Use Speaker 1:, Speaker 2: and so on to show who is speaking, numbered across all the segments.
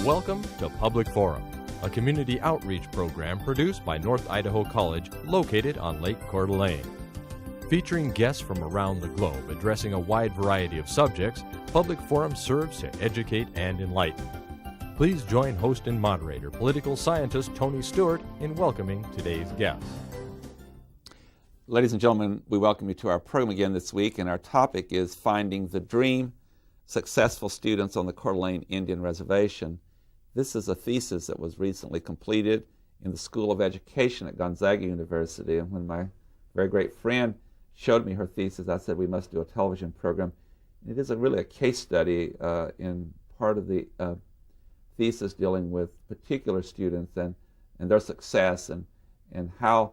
Speaker 1: Welcome to Public Forum, a community outreach program produced by North Idaho College located on Lake Coeur d'Alene. Featuring guests from around the globe addressing a wide variety of subjects, Public Forum serves to educate and enlighten. Please join host and moderator, political scientist Tony Stewart, in welcoming today's guests.
Speaker 2: Ladies and gentlemen, we welcome you to our program again this week, and our topic is Finding the Dream, Successful Students on the Coeur d'Alene Indian Reservation. This is a thesis that was recently completed in the School of Education at Gonzaga University, and when my very great friend showed me her thesis, I said we must do a television program. It is really a case study in part of the thesis dealing with particular students and their success and how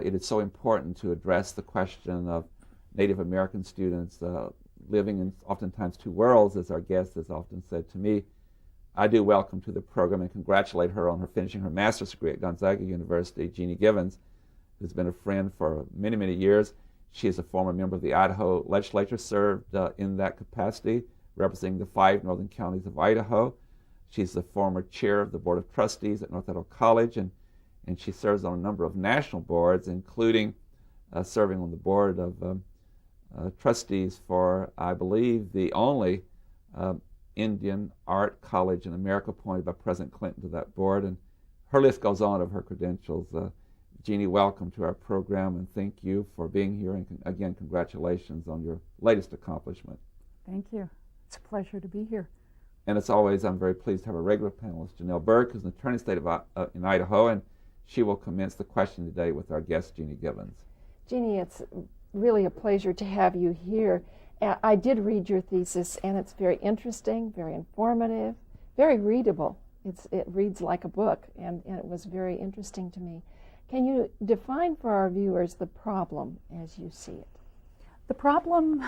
Speaker 2: it is so important to address the question of Native American students living in oftentimes two worlds, as our guest has often said to me. I do welcome to the program and congratulate her on her finishing her master's degree at Gonzaga University, Jeannie Givens, who's been a friend for many, many years. She is a former member of the Idaho legislature, served in that capacity, representing the 5 northern counties of Idaho. She's the former chair of the Board of Trustees at North Idaho College, and she serves on a number of national boards, including serving on the Board of Trustees for, I believe, the only Indian Art College in America, appointed by President Clinton to that board, and her list goes on of her credentials. Jeannie, welcome to our program, and thank you for being here, and again, congratulations on your latest accomplishment.
Speaker 3: Thank you. It's a pleasure to be here.
Speaker 2: And as always, I'm very pleased to have a regular panelist, Janelle Burke, who's an attorney state in Idaho, and she will commence the question today with our guest, Jeannie Givens.
Speaker 4: Jeannie, it's really a pleasure to have you here. I did read your thesis, and it's very interesting, very informative, very readable. It reads like a book, and it was very interesting to me. Can you define for our viewers the problem as you see it?
Speaker 3: The problem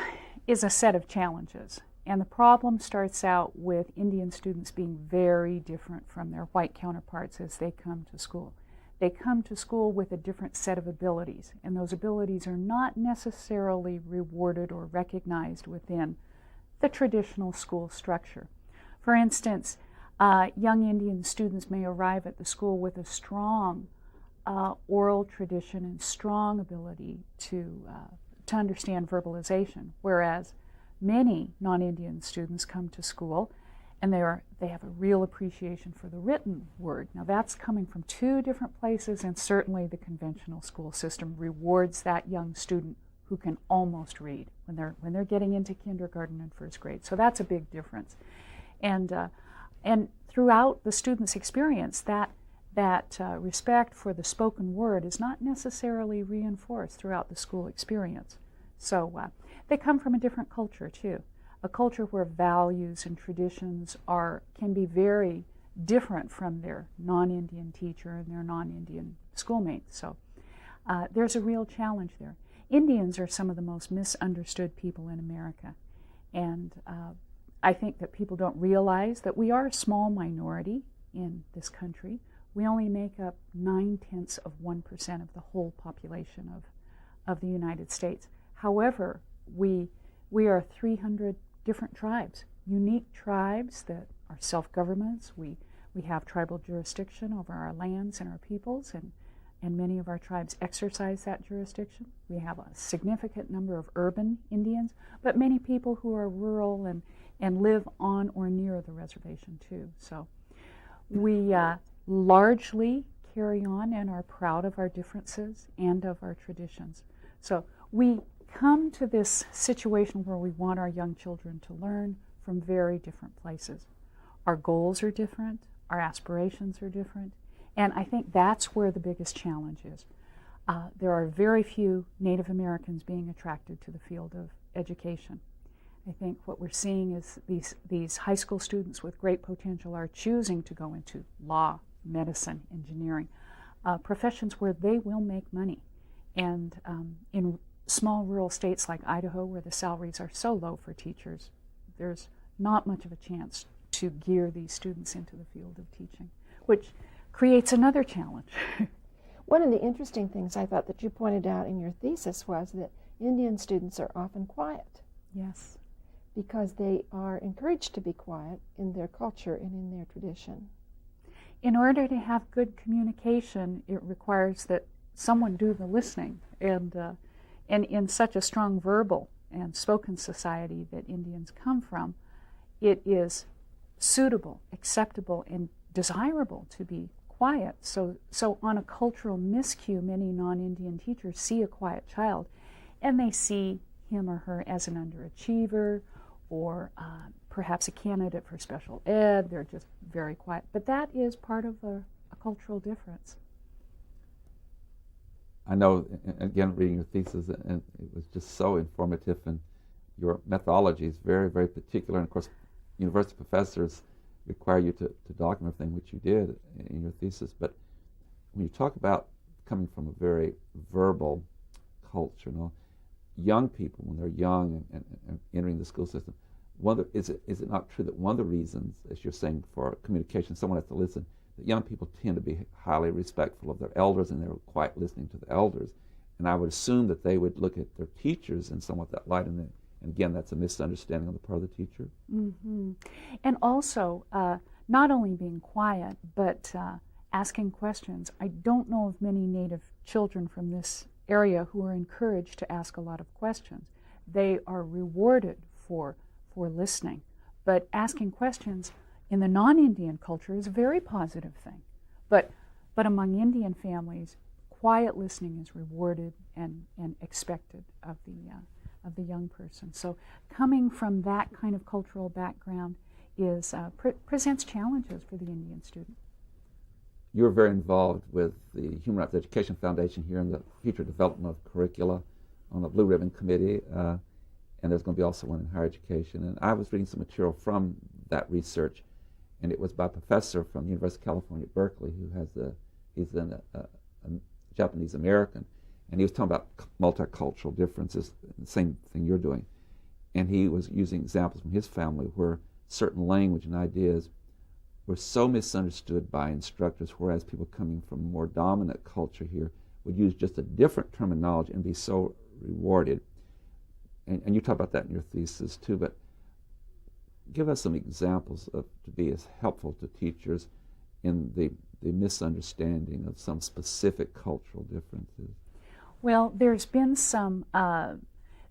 Speaker 3: is a set of challenges, and the problem starts out with Indian students being very different from their white counterparts as they come to school. They come to school with a different set of abilities, and those abilities are not necessarily rewarded or recognized within the traditional school structure. For instance, young Indian students may arrive at the school with a strong oral tradition and strong ability to understand verbalization, whereas many non-Indian students come to school and they have a real appreciation for the written word. Now that's coming from two different places, and certainly the conventional school system rewards that young student who can almost read when they're getting into kindergarten and first grade. So that's a big difference. And throughout the student's experience, that respect for the spoken word is not necessarily reinforced throughout the school experience. So they come from a different culture too. A culture where values and traditions can be very different from their non-Indian teacher and their non-Indian schoolmates. So there's a real challenge there. Indians are some of the most misunderstood people in America. And I think that people don't realize that we are a small minority in this country. We only make up 0.9% of the whole population of the United States. However, we are 300 different tribes, unique tribes that are self-governments. We have tribal jurisdiction over our lands and our peoples, and many of our tribes exercise that jurisdiction. We have a significant number of urban Indians, but many people who are rural and live on or near the reservation too. So we largely carry on and are proud of our differences and of our traditions. So we come to this situation where we want our young children to learn from very different places. Our goals are different, our aspirations are different, and I think that's where the biggest challenge is. There are very few Native Americans being attracted to the field of education. I think what we're seeing is these high school students with great potential are choosing to go into law, medicine, engineering, professions where they will make money. And in small rural states like Idaho, where the salaries are so low for teachers, there's not much of a chance to gear these students into the field of teaching, which creates another challenge.
Speaker 4: One of the interesting things I thought that you pointed out in your thesis was that Indian students are often quiet.
Speaker 3: Yes.
Speaker 4: because they are encouraged to be quiet in their culture and in their tradition.
Speaker 3: In order to have good communication, it requires that someone do the listening. And in such a strong verbal and spoken society that Indians come from, it is suitable, acceptable, and desirable to be quiet. So on a cultural miscue, many non-Indian teachers see a quiet child, and they see him or her as an underachiever, or perhaps a candidate for special ed. They're just very quiet. But that is part of a cultural difference.
Speaker 2: I know, again, reading your thesis, and it was just so informative, and your methodology is very, very particular. And of course, university professors require you to document everything, which you did in your thesis. But when you talk about coming from a very verbal culture, young people, when they're young and entering the school system, is it not true that one of the reasons, as you're saying, for communication, someone has to listen, that young people tend to be highly respectful of their elders, and they're quite listening to the elders. And I would assume that they would look at their teachers in somewhat that light, and again, that's a misunderstanding on the part of the teacher.
Speaker 3: Mm-hmm. And also, not only being quiet, but asking questions. I don't know of many Native children from this area who are encouraged to ask a lot of questions. They are rewarded for listening. But asking questions in the non-Indian culture is a very positive thing. But among Indian families, quiet listening is rewarded and expected of the young person. So coming from that kind of cultural background presents challenges for the Indian student.
Speaker 2: You're very involved with the Human Rights Education Foundation here in the future development of curricula on the Blue Ribbon Committee, and there's going to be also one in higher education. And I was reading some material from that research, and it was by a professor from the University of California at Berkeley he's a Japanese American, and he was talking about multicultural differences, the same thing you're doing. And he was using examples from his family where certain language and ideas were so misunderstood by instructors, whereas people coming from a more dominant culture here would use just a different terminology and be so rewarded. And you talk about that in your thesis too, but give us some examples to be as helpful to teachers in the misunderstanding of some specific cultural differences.
Speaker 3: Well, there's been some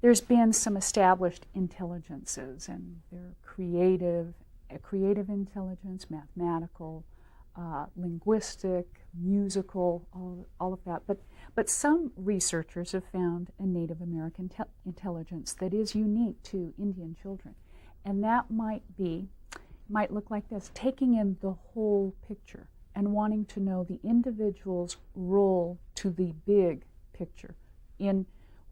Speaker 3: established intelligences, and they're creative intelligence, mathematical, linguistic, musical, all of that. But some researchers have found a Native American intelligence that is unique to Indian children, and that might look like this: taking in the whole picture and wanting to know the individual's role to the big picture.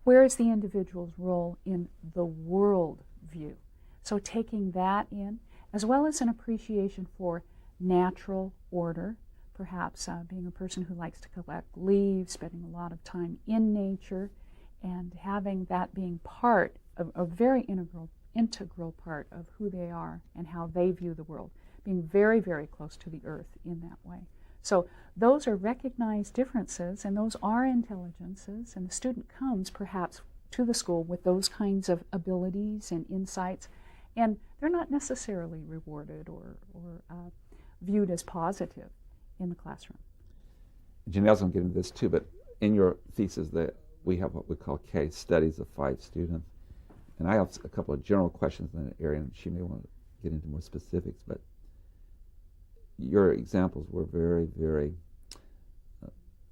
Speaker 3: Where is the individual's role in the world view? So taking that in, as well as an appreciation for natural order, perhaps being a person who likes to collect leaves, spending a lot of time in nature, and having that being part of a very integral part of who they are and how they view the world, being very, very close to the earth in that way. So those are recognized differences, and those are intelligences, and the student comes perhaps to the school with those kinds of abilities and insights, and they're not necessarily rewarded or viewed as positive in the classroom.
Speaker 2: Janelle's going to get into this too, but in your thesis that we have what we call case studies of 5 students, and I have a couple of general questions in that area, and she may want to get into more specifics, but your examples were very, very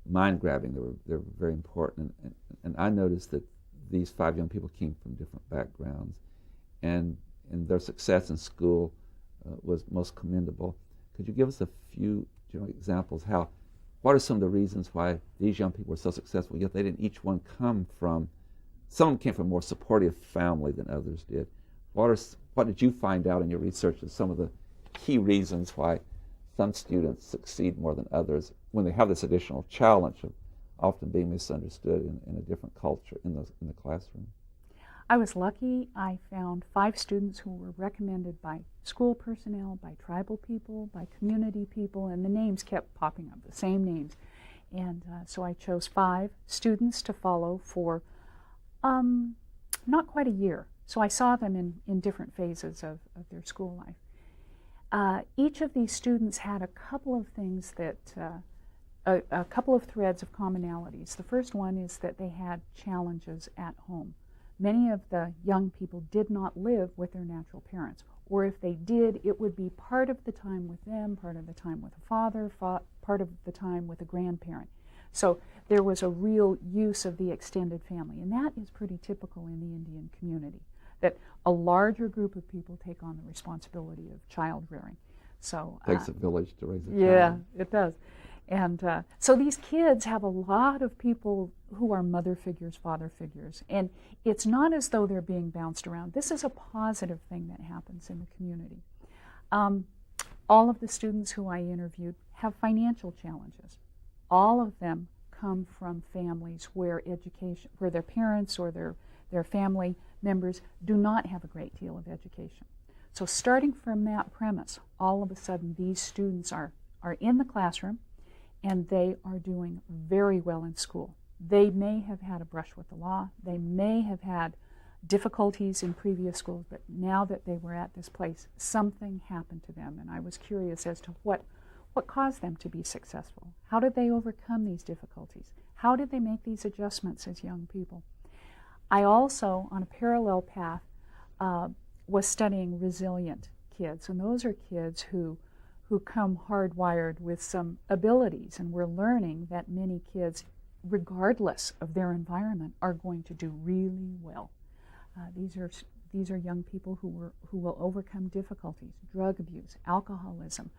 Speaker 2: mind-grabbing. They were very important, and I noticed that these 5 young people came from different backgrounds, and their success in school was most commendable. Could you give us a few general examples? What are some of the reasons why these young people were so successful, yet they didn't each one come from, some of them came from a more supportive family than others did. What did you find out in your research as some of the key reasons why some students succeed more than others when they have this additional challenge of often being misunderstood in a different culture in the classroom?
Speaker 3: I was lucky. I found 5 students who were recommended by school personnel, by tribal people, by community people, and the names kept popping up, the same names. And so I chose 5 students to follow for not quite a year. So I saw them in different phases of their school life. Each of these students had a couple of things that, a couple of threads of commonalities. The first one is that they had challenges at home. Many of the young people did not live with their natural parents, or if they did, it would be part of the time with them, part of the time with a father, part of the time with a grandparent. So there was a real use of the extended family, and that is pretty typical in the Indian community, that a larger group of people take on the responsibility of child rearing. So
Speaker 2: Takes a village to raise a child.
Speaker 3: Yeah, it does. And so these kids have a lot of people who are mother figures, father figures, and it's not as though they're being bounced around. This is a positive thing that happens in the community. All of the students who I interviewed have financial challenges. All of them come from families where education, where their parents or their family members do not have a great deal of education. So starting from that premise, all of a sudden these students are in the classroom, and they are doing very well in school. They may have had a brush with the law. They may have had difficulties in previous schools, but now that they were at this place, something happened to them, and I was curious as to what caused them to be successful. How did they overcome these difficulties? How did they make these adjustments as young people? I also, on a parallel path, was studying resilient kids, and those are kids who come hardwired with some abilities, and we're learning that many kids, regardless of their environment, are going to do really well. These are young people who will overcome difficulties, drug abuse, alcoholism,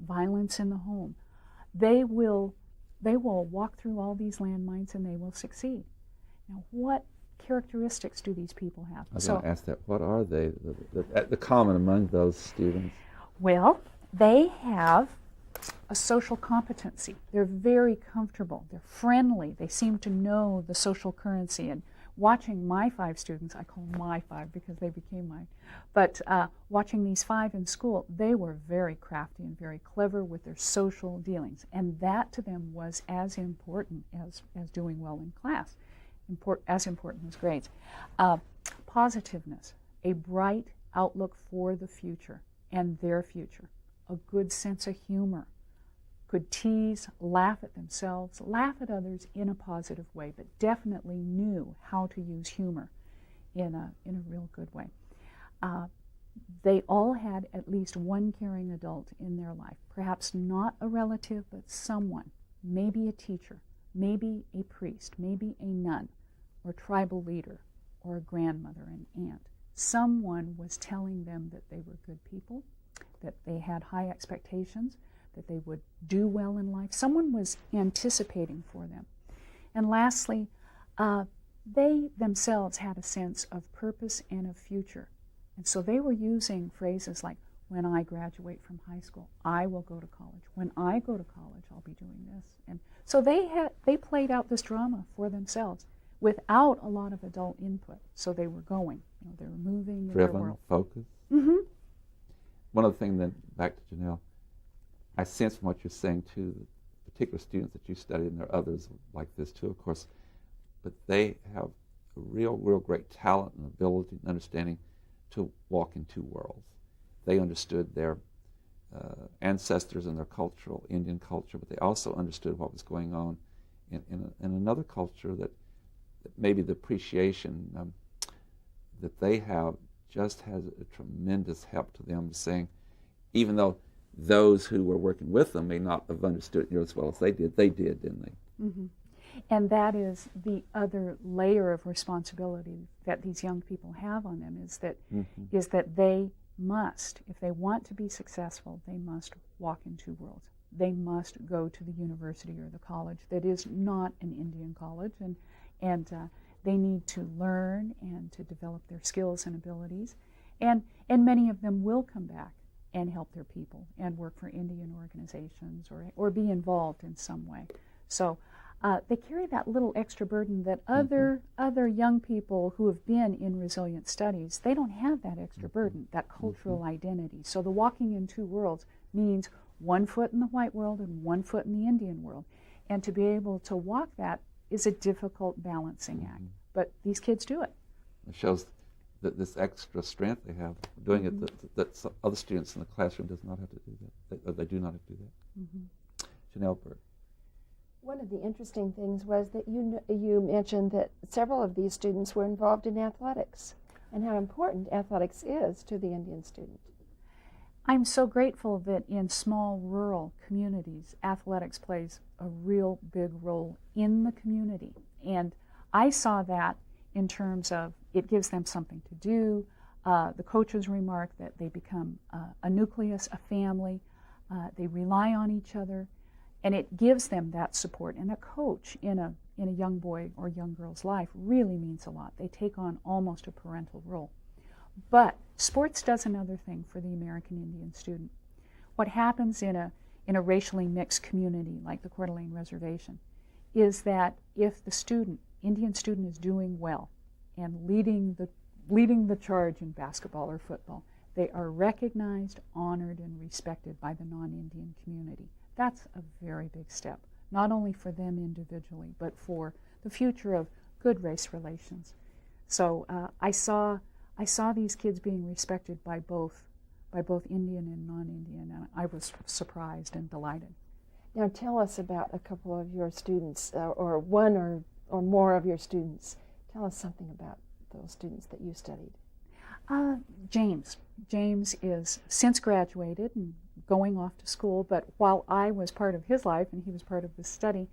Speaker 3: violence in the home. They will walk through all these landmines and they will succeed. Now, what characteristics do these people have?
Speaker 2: I was going to ask that. What are they, the common among those students?
Speaker 3: Well, they have a social competency. They're very comfortable. They're friendly. They seem to know the social currency. And watching my 5 students, I call them my 5 because they became mine, but watching these 5 in school, they were very crafty and very clever with their social dealings. And that to them was as important as doing well in class, as important as grades. Positiveness, a bright outlook for the future and their future. A good sense of humor, could tease, laugh at themselves, laugh at others in a positive way, but definitely knew how to use humor in a real good way. They all had at least one caring adult in their life, perhaps not a relative, but someone, maybe a teacher, maybe a priest, maybe a nun, or tribal leader, or a grandmother, an aunt. Someone was telling them that they were good people, that they had high expectations, that they would do well in life. Someone was anticipating for them. And lastly, they themselves had a sense of purpose and of future. And so they were using phrases like, when I graduate from high school, I will go to college. When I go to college, I'll be doing this. And so they played out this drama for themselves without a lot of adult input. So they were going, they were moving in their world.
Speaker 2: Driven, focused.
Speaker 3: Mm-hmm.
Speaker 2: One other thing then, back to Janelle, I sense from what you're saying too, the particular students that you studied, and there are others like this too, of course, but they have a real great talent and ability and understanding to walk in 2 worlds. They understood their ancestors and their cultural Indian culture, but they also understood what was going on in another culture that maybe the appreciation that they have just has a tremendous help to them, saying, even though those who were working with them may not have understood it near as well as they did, didn't they?
Speaker 3: Mm-hmm. And that is the other layer of responsibility that these young people have on them, is that is that they must, if they want to be successful, they must walk in 2 worlds. They must go to the university or the college that is not an Indian college, and they need to learn and to develop their skills and abilities. And many of them will come back and help their people and work for Indian organizations or be involved in some way. So they carry that little extra burden that other young people who have been in resilient studies, they don't have that extra burden, that cultural identity. So the walking in 2 worlds means 1 foot in the white world and 1 foot in the Indian world. And to be able to walk that is a difficult balancing act. But these kids do it.
Speaker 2: It shows this extra strength they have doing it that some other students in the classroom does not have to do that. They do not have to do that. Janelle Burke.
Speaker 4: One of the interesting things was that you mentioned that several of these students were involved in athletics and how important athletics is to the Indian student.
Speaker 3: I'm so grateful that in small rural communities, athletics plays a real big role in the community. And I saw that in terms of it gives them something to do. The coaches remark that they become a nucleus, a family. They rely on each other, and it gives them that support. And a coach in a young boy or young girl's life really means a lot. They take on almost a parental role. But sports does another thing for the American Indian student. What happens in a racially mixed community like the Coeur d'Alene Reservation is that if the Indian student is doing well and leading the charge in basketball or football, they are recognized, honored, and respected by the non-Indian community. That's a very big step, not only for them individually, but for the future of good race relations. So I saw these kids being respected by both Indian and non-Indian, and I was surprised and delighted.
Speaker 4: Now tell us about a couple of your students, or one or more of your students. Tell us something about those students that you studied.
Speaker 3: James. James is since graduated and going off to school, but while I was part of his life and he was part of the study,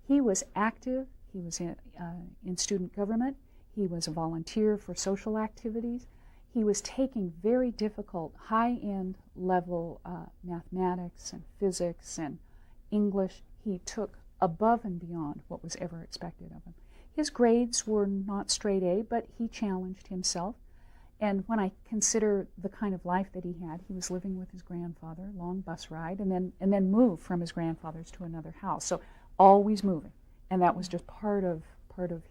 Speaker 3: he was active. He was in student government. He was a volunteer for social activities. He was taking very difficult, high-end level mathematics and physics and English. He took above and beyond what was ever expected of him. His grades were not straight A, but he challenged himself. And when I consider the kind of life that he had, he was living with his grandfather, long bus ride, and then moved from his grandfather's to another house. So always moving, and that was just part of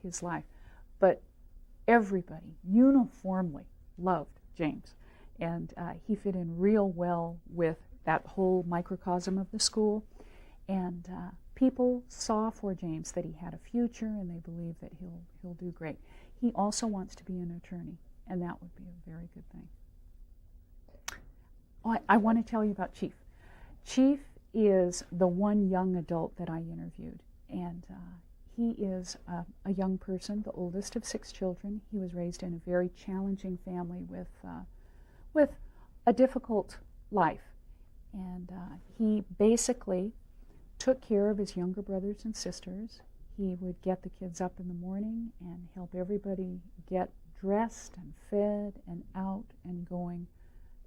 Speaker 3: his life. But everybody uniformly loved James, and he fit in real well with that whole microcosm of the school. And people saw for James that he had a future, and they believe that he'll do great. He also wants to be an attorney, and that would be a very good thing. I want to tell you about Chief. Chief is the one young adult that I interviewed, and he is a young person, the oldest of 6 children. He was raised in a very challenging family with a difficult life, and he basically took care of his younger brothers and sisters. He would get the kids up in the morning and help everybody get dressed and fed and out and going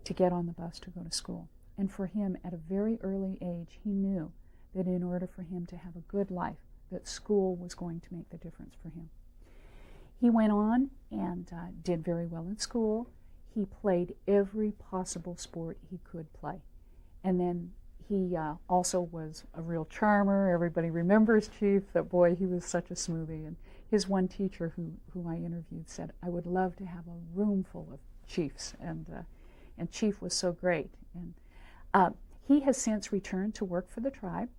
Speaker 3: to get on the bus to go to school. And for him, at a very early age, he knew that in order for him to have a good life, that school was going to make the difference for him. He went on and did very well in school. He played every possible sport he could play. And then he also was a real charmer. Everybody remembers Chief, that boy, he was such a smoothie. And his one teacher who I interviewed said, I would love to have a room full of Chiefs. And Chief was so great. And he has since returned to work for the tribe,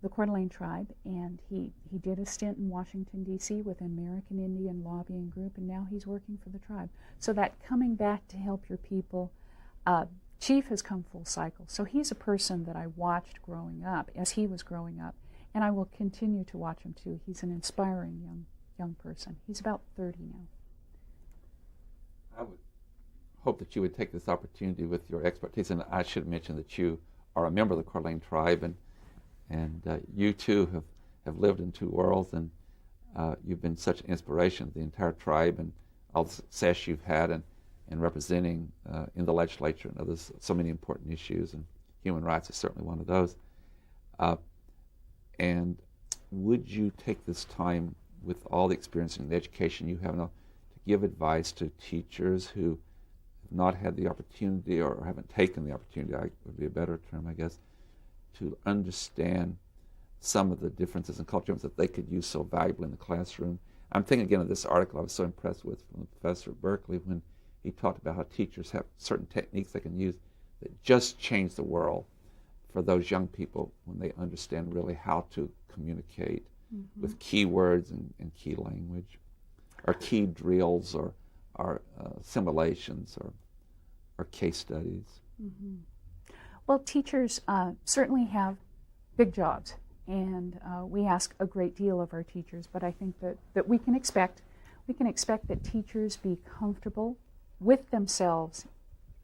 Speaker 3: the Coeur d'Alene tribe, and he did a stint in Washington, D.C. with an American Indian lobbying group, and now he's working for the tribe. So that coming back to help your people, Chief has come full cycle. So he's a person that I watched growing up as he was growing up, and I will continue to watch him too. He's an inspiring young person. He's about 30 now.
Speaker 2: I would hope that you would take this opportunity with your expertise, and I should mention that you are a member of the Coeur d'Alene tribe, and you too have lived in 2 worlds, and you've been such an inspiration to the entire tribe and all the success you've had in representing in the legislature and others so many important issues, and human rights is certainly one of those. And would you take this time with all the experience and the education you have now to give advice to teachers who have not had the opportunity or haven't taken the opportunity, would be a better term, I guess, to understand some of the differences in culture that they could use so valuably in the classroom? I'm thinking again of this article I was so impressed with from the professor at Berkeley when he talked about how teachers have certain techniques they can use that just change the world for those young people when they understand really how to communicate with key words and key language, or key drills, or are simulations or case studies?
Speaker 3: Mm-hmm. Well, teachers certainly have big jobs, and we ask a great deal of our teachers, but I think that we can expect that teachers be comfortable with themselves,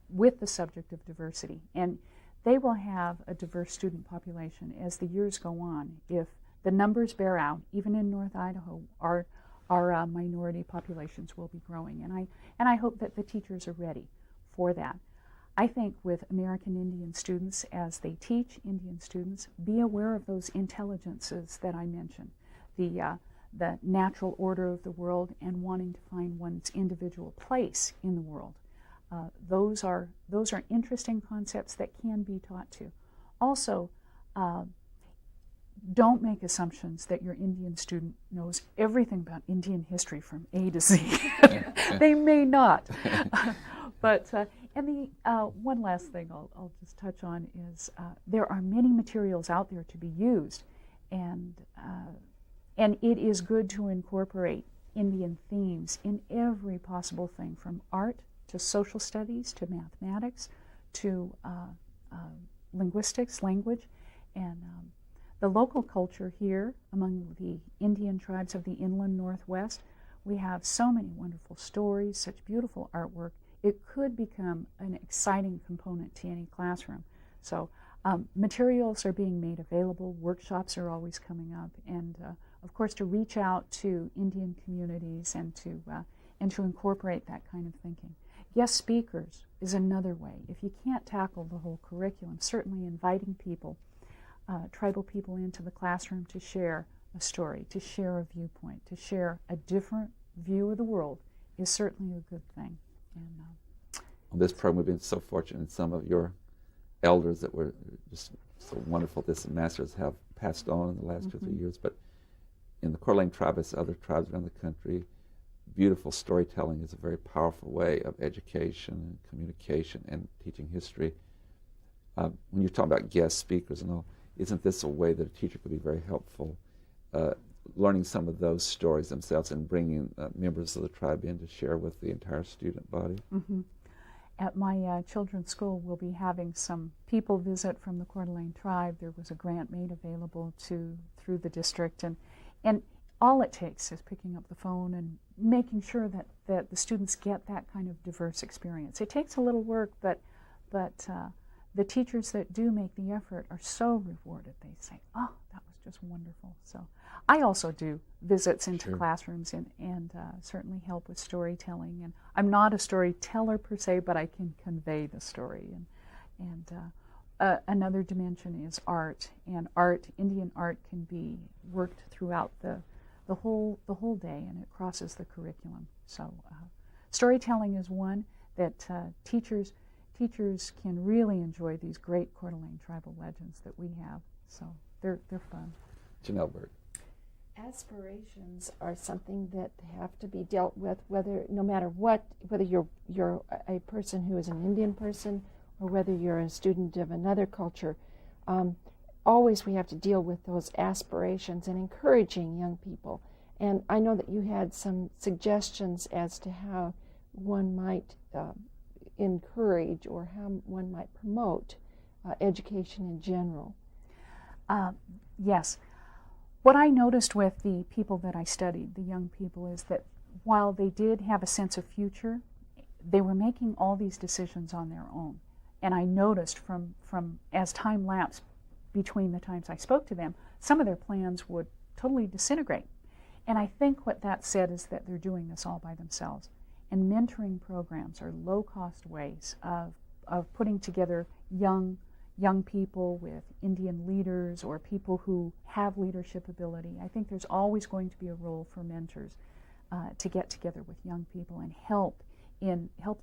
Speaker 3: with the subject of diversity, and they will have a diverse student population as the years go on. If the numbers bear out, even in North Idaho, our minority populations will be growing, and I hope that the teachers are ready for that. I think with American Indian students, as they teach Indian students, be aware of those intelligences that I mentioned, the natural order of the world and wanting to find one's individual place in the world. Those are interesting concepts that can be taught to. Also, don't make assumptions that your Indian student knows everything about Indian history from A to Z. They may not. But and the one last thing I'll just touch on is there are many materials out there to be used, and it is good to incorporate Indian themes in every possible thing, from art to social studies to mathematics to linguistics, language, and the local culture here among the Indian tribes of the inland Northwest. We have so many wonderful stories, such beautiful artwork. It could become an exciting component to any classroom. So materials are being made available, workshops are always coming up, and of course to reach out to Indian communities and to incorporate that kind of thinking. Guest speakers is another way. If you can't tackle the whole curriculum, certainly inviting people, tribal people into the classroom to share a story, to share a viewpoint, to share a different view of the world is certainly a good thing. And,
Speaker 2: on this program, we've been so fortunate, and some of your elders that were just so wonderful this masters have passed on in the last 2 or 3 years. But in the Coeur d'Alene tribe, as other tribes around the country, beautiful storytelling is a very powerful way of education and communication and teaching history. When you're talking about guest speakers and all, isn't this a way that a teacher could be very helpful, learning some of those stories themselves and bringing members of the tribe in to share with the entire student body?
Speaker 3: Mm-hmm. At my children's school, we'll be having some people visit from the Coeur d'Alene tribe. There was a grant made available through the district, and all it takes is picking up the phone and making sure that the students get that kind of diverse experience. It takes a little work, but the teachers that do make the effort are so rewarded. They say, "Oh, that was just wonderful." So I also do visits into classrooms and certainly help with storytelling. And I'm not a storyteller per se, but I can convey the story. And another dimension is art. And Indian art can be worked throughout the whole day, and it crosses the curriculum. So storytelling is one that teachers can really enjoy, these great Coeur d'Alene tribal legends that we have. So they're fun.
Speaker 2: Janelle Bird.
Speaker 4: Aspirations are something that have to be dealt with, no matter what, whether you're a person who is an Indian person or whether you're a student of another culture. Always we have to deal with those aspirations and encouraging young people. And I know that you had some suggestions as to how one might encourage or how one might promote education in general.
Speaker 3: Yes. What I noticed with the people that I studied, the young people, is that while they did have a sense of future, they were making all these decisions on their own. And I noticed from as time lapsed between the times I spoke to them, some of their plans would totally disintegrate. And I think what that said is that they're doing this all by themselves. And mentoring programs are low-cost ways of putting together young people with Indian leaders or people who have leadership ability. I think there's always going to be a role for mentors to get together with young people and help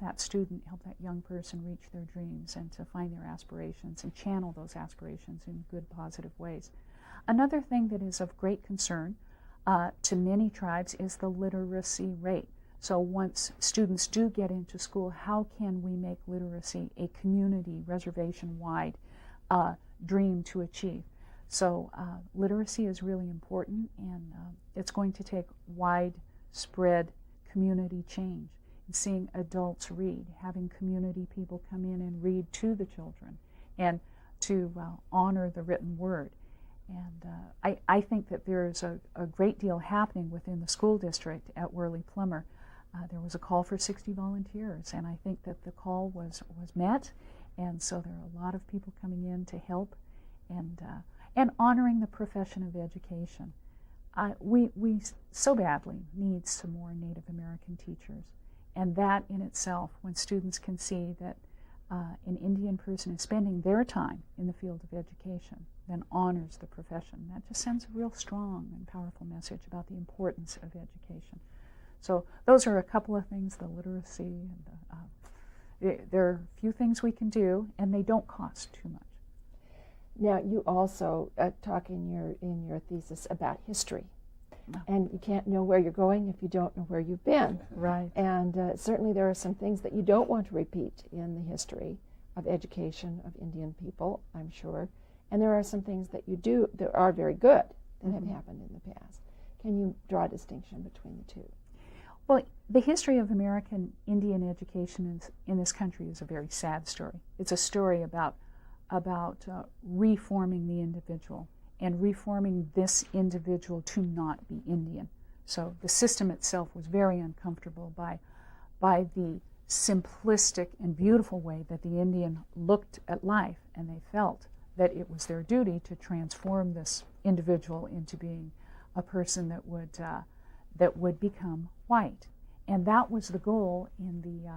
Speaker 3: that student, help that young person reach their dreams and to find their aspirations and channel those aspirations in good, positive ways. Another thing that is of great concern to many tribes is the literacy rate. So once students do get into school, how can we make literacy a community, reservation-wide dream to achieve? So literacy is really important, and it's going to take widespread community change. seeing adults read, having community people come in and read to the children, and to honor the written word. And I think that there's a great deal happening within the school district at Worley Plummer. There was a call for 60 volunteers, and I think that the call was met, and so there are a lot of people coming in to help and honoring the profession of education. We so badly need some more Native American teachers, and that in itself, when students can see that an Indian person is spending their time in the field of education, then honors the profession. That just sends a real strong and powerful message about the importance of education. So those are a couple of things, the literacy, and there are a few things we can do, and they don't cost too much.
Speaker 4: Now, you also talk in your thesis about history. And you can't know where you're going if you don't know where you've been.
Speaker 3: Right.
Speaker 4: And certainly there are some things that you don't want to repeat in the history of education of Indian people, I'm sure. And there are some things that you do that are very good that have happened in the past. Can you draw a distinction between the two?
Speaker 3: Well, the history of American Indian education in this country is a very sad story. It's a story about reforming the individual and reforming this individual to not be Indian. So the system itself was very uncomfortable by the simplistic and beautiful way that the Indian looked at life, and they felt that it was their duty to transform this individual into being a person that would become white. And that was the goal in the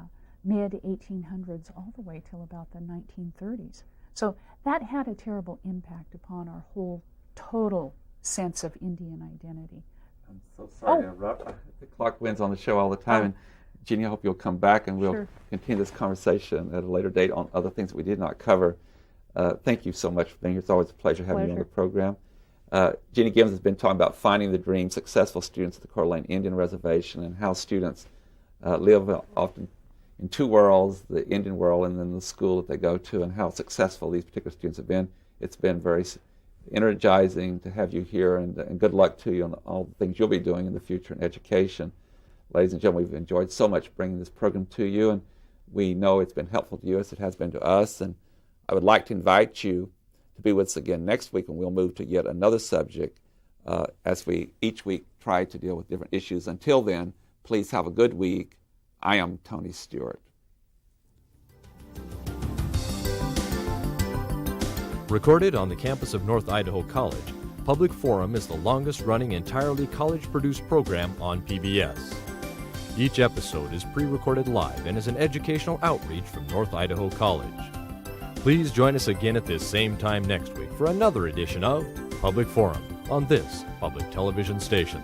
Speaker 3: mid-1800s all the way till about the 1930s. So that had a terrible impact upon our whole total sense of Indian identity.
Speaker 2: I'm so sorry to interrupt. The clock wins on the show all the time. And Jeannie, I hope you'll come back and we'll continue this conversation at a later date on other things that we did not cover. Thank you so much for being here. It's always a pleasure having you on the program. Jeannie Gibbons has been talking about finding the dream, successful students at the Coeur d'Alene Indian Reservation, and how students live often in two worlds, the Indian world and then the school that they go to, and how successful these particular students have been. It's been very energizing to have you here, and good luck to you on all the things you'll be doing in the future in education. Ladies and gentlemen, we've enjoyed so much bringing this program to you, and we know it's been helpful to you as it has been to us. And I would like to invite you to be with us again next week, when we'll move to yet another subject as we each week try to deal with different issues. Until then, please have a good week. I am Tony Stewart.
Speaker 1: Recorded on the campus of North Idaho College, Public Forum is the longest-running entirely college-produced program on PBS. Each episode is pre-recorded live and is an educational outreach from North Idaho College. Please join us again at this same time next week for another edition of Public Forum on this public television station.